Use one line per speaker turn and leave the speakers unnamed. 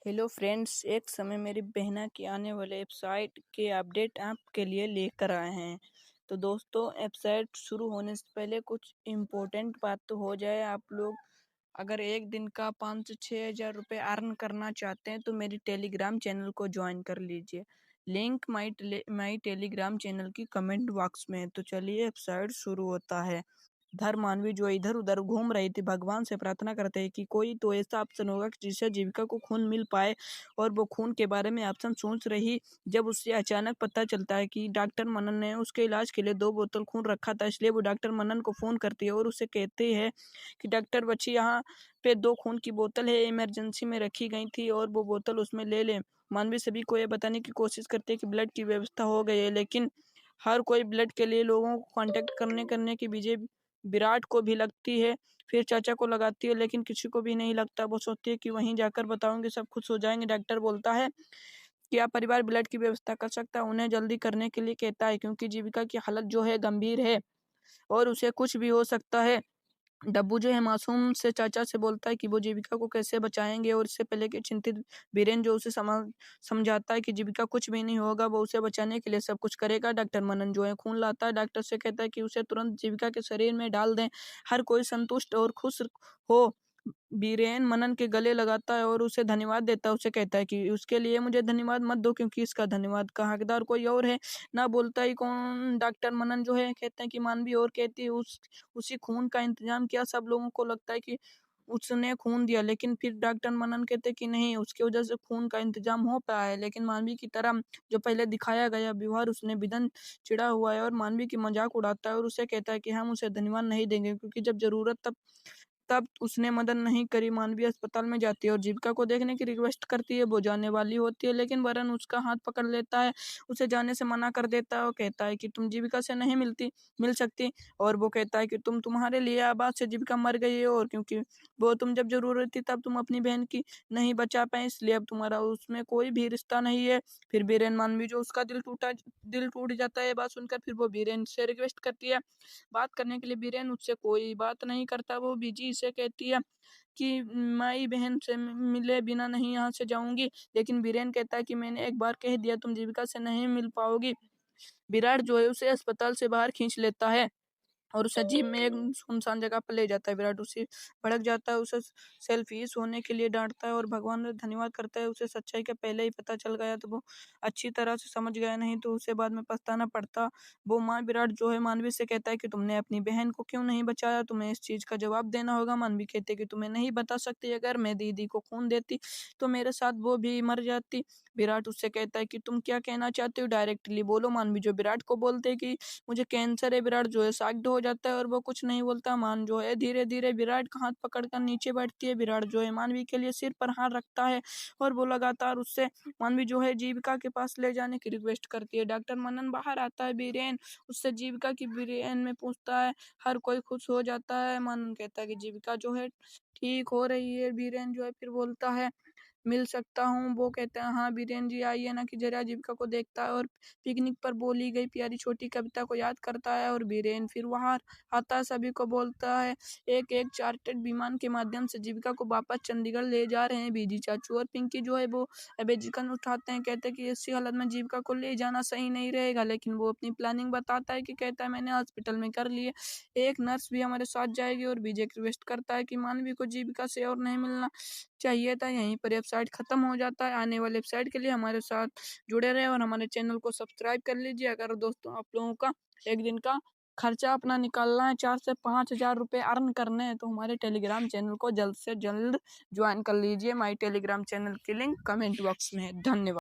Hello friends, एक समय मेरी बहना की आने वाले वेबसाइट के अपडेट आपके लिए लेकर आए हैं। तो दोस्तों, वेबसाइट शुरू होने से पहले कुछ इम्पोर्टेंट बात तो हो जाए। आप लोग अगर एक दिन का 5 से 6 हज़ार रुपये अर्न करना चाहते हैं तो मेरी टेलीग्राम चैनल को ज्वाइन कर लीजिए। लिंक माई टेलीग्राम चैनल की कमेंट बॉक्स में है। तो चलिए, वेबसाइट शुरू होता है। धर्म मानवी जो इधर उधर घूम रही थी, भगवान से प्रार्थना करते हैं कि कोई तो ऐसा ऑप्शन होगा कि जिससे जीविका को खून मिल पाए। और वो खून के बारे में ऑप्शन सोच रही, जब उसे अचानक पता चलता है कि डॉक्टर मनन ने उसके इलाज के लिए 2 बोतल खून रखा था। इसलिए वो डॉक्टर मनन को फ़ोन करती है और उसे कहती है कि डॉक्टर बच्ची, यहाँ पे 2 खून की बोतल है, इमरजेंसी में रखी गई थी और वो बोतल उसमें ले लें। मानवी सभी को ये बताने की कोशिश करती है कि ब्लड की व्यवस्था हो गई है, लेकिन हर कोई ब्लड के लिए लोगों को कांटेक्ट करने की बीजे विराट को भी लगती है। फिर चाचा को लगाती है, लेकिन किसी को भी नहीं लगता। वो सोचती है कि वहीं जाकर बताऊंगी, सब खुश हो जाएंगे। डॉक्टर बोलता है कि आप परिवार ब्लड की व्यवस्था कर सकता है, उन्हें जल्दी करने के लिए कहता है, क्योंकि जीविका की हालत जो है गंभीर है और उसे कुछ भी हो सकता है। डब्बू जो है मासूम से चाचा से बोलता है कि वो जीविका को कैसे बचाएंगे, और इससे पहले कि चिंतित बीरेन जो उसे समझाता है कि जीविका कुछ भी नहीं होगा, वो उसे बचाने के लिए सब कुछ करेगा। डॉक्टर मनन जो है खून लाता है, डॉक्टर से कहता है कि उसे तुरंत जीविका के शरीर में डाल दें। हर कोई संतुष्ट और खुश हो। बीरेन मनन के गले लगाता है और उसे धन्यवाद देता है। उसे कहता है कि उसके लिए मुझे धन्यवाद मत दो, क्योंकि इसका धन्यवाद का हकदार कोई और है। ना बोलता ही कौन। डॉक्टर मनन जो है कहते हैं कि मानवी, और कहती है उसी खून का इंतजाम किया। सब लोगों को लगता है कि उसने खून दिया, लेकिन फिर डॉक्टर मनन कहते कि नहीं, उसकी वजह से खून का इंतजाम हो पाया है। लेकिन मानवी की तरह जो पहले दिखाया गया व्यवहार उसने विदन चिढ़ा हुआ है और मानवी की मजाक उड़ाता है और उसे कहता है कि हम उसे धन्यवाद नहीं देंगे, क्योंकि जब जरूरत तब तब उसने मदद नहीं करी। मानवी अस्पताल में जाती है और जीविका को देखने की रिक्वेस्ट करती है। वो जाने वाली होती है, लेकिन वरुण उसका हाथ पकड़ लेता है, उसे जाने से मना कर देता है और कहता है कि तुम जीविका से नहीं मिल सकती। और वो कहता है कि तुम्हारे लिए आबाद से जीविका मर गई है, और क्योंकि वो तुम जब जरूरत थी तब तुम अपनी बहन की नहीं बचा पाए, इसलिए अब तुम्हारा उसमें कोई भी रिश्ता नहीं है। फिर बीरेन मानवी जो उसका दिल टूट जाता है बात सुनकर। फिर वो बीरेन से रिक्वेस्ट करती है बात करने के लिए। बीरेन उससे कोई बात नहीं करता। वो बीजी से कहती है कि माई बहन से मिले बिना नहीं यहाँ से जाऊंगी, लेकिन बीरेन कहता है कि मैंने एक बार कह दिया, तुम जीविका से नहीं मिल पाओगी। विराट जो है उसे अस्पताल से बाहर खींच लेता है और उसे जीप में एक सुनसान जगह पर ले जाता है। विराट उसे भड़क जाता है, उसे सेल्फिश होने के लिए डांटता है और भगवान से धन्यवाद करता है। उसे सच्चाई का पहले ही पता चल गया तो वो अच्छी तरह से समझ गया, नहीं तो उसे बाद में पछताना पड़ता। वो माँ विराट जो है मानवी से कहता है कि तुमने अपनी बहन को क्यों नहीं बचाया, तुम्हें इस चीज का जवाब देना होगा। मानवी कहते कि तुम्हें नहीं बता सकती, अगर मैं दीदी को खून देती तो मेरे साथ वो भी मर जाती। विराट उससे कहता है कि तुम क्या कहना चाहते हो, डायरेक्टली बोलो। मानवी जो विराट को बोलते है कि मुझे कैंसर है। विराट जो है शाक्ड हो जाता है और वो कुछ नहीं बोलता। मान जो है धीरे धीरे विराट का हाथ पकड़कर नीचे बैठती है। विराट जो है मानवी के लिए सिर पर हाथ रखता है और वो लगातार उससे मानवी जो है जीविका के पास ले जाने की रिक्वेस्ट करती है। डॉक्टर मनन बाहर आता है। बीरेन उससे जीविका की बीरेन में पूछता है। हर कोई खुश हो जाता है। मनन कहता है कि जीविका जो है ठीक हो रही है। बीरेन जो है फिर बोलता है मिल सकता हूँ। वो कहते हैं हाँ बीरेन जी आइए ना, कि जरा जीविका को देखता है और पिकनिक पर बोली गई प्यारी छोटी कविता को याद करता है। और बीरेन फिर वहाँ आता है, सभी को बोलता है एक एक चार्टर्ड विमान के माध्यम से जीविका को वापस चंडीगढ़ ले जा रहे हैं। बीजी चाचू और पिंकी जो है वो अबेजिकन उठाते हैं, कहते हैं कि ऐसी हालत में जीविका को ले जाना सही नहीं रहेगा, लेकिन वो अपनी प्लानिंग बताता है कि कहता है मैंने हॉस्पिटल में कर लिए, एक नर्स भी हमारे साथ जाएगी। और विजय रिक्वेस्ट करता है कि मानवी को जीविका से और नहीं मिलना चाहिए था। यहीं पर वेबसाइट खत्म हो जाता है। आने वाले वेबसाइट के लिए हमारे साथ जुड़े रहे और हमारे चैनल को सब्सक्राइब कर लीजिए। अगर दोस्तों आप लोगों का एक दिन का खर्चा अपना निकालना है, 4 से 5 हज़ार रुपये अर्न करने हैं, तो हमारे टेलीग्राम चैनल को जल्द से जल्द ज्वाइन कर लीजिए। माई टेलीग्राम चैनल की लिंक कमेंट बॉक्स में है। धन्यवाद।